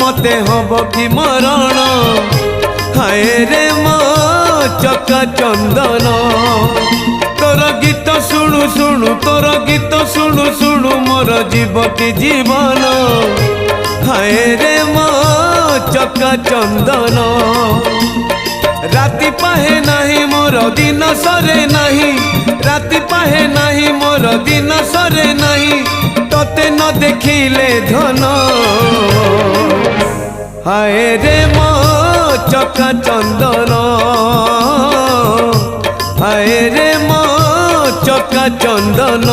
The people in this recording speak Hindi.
मते हब कि मरण हाय रे मो चका चंदन तोर गीत शुणु शुणु तोर गीत शुणु शुणु मोर जीव कि जीवन हाय रे मो चका चंदन राति पाहे नाही मोर दिन सरे नाही राति पाहे नाही मोर दिन सरे नाही तोते न देखिले धन हाय रे मो चका चंदन हाय रे मो चका चंदन।